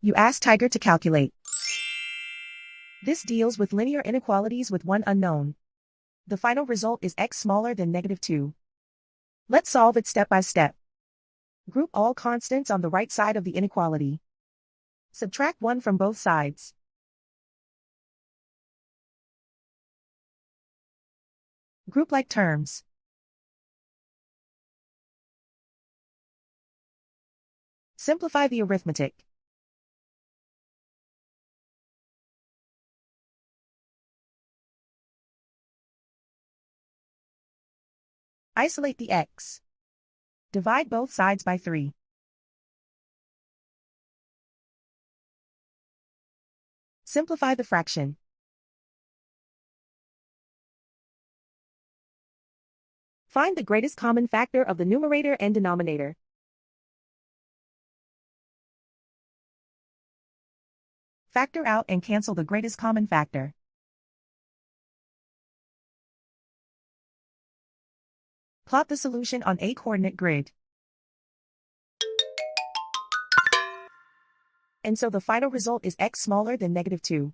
You ask Tiger to calculate. This deals with linear inequalities with one unknown. The final result is x smaller than -2. Let's solve it step by step. Group all constants on the right side of the inequality. Subtract 1 from both sides. Group like terms. Simplify the arithmetic. Isolate the x. Divide both sides by 3. Simplify the fraction. Find the greatest common factor of the numerator and denominator. Factor out and cancel the greatest common factor. Plot the solution on a coordinate grid. And so the final result is x smaller than -2.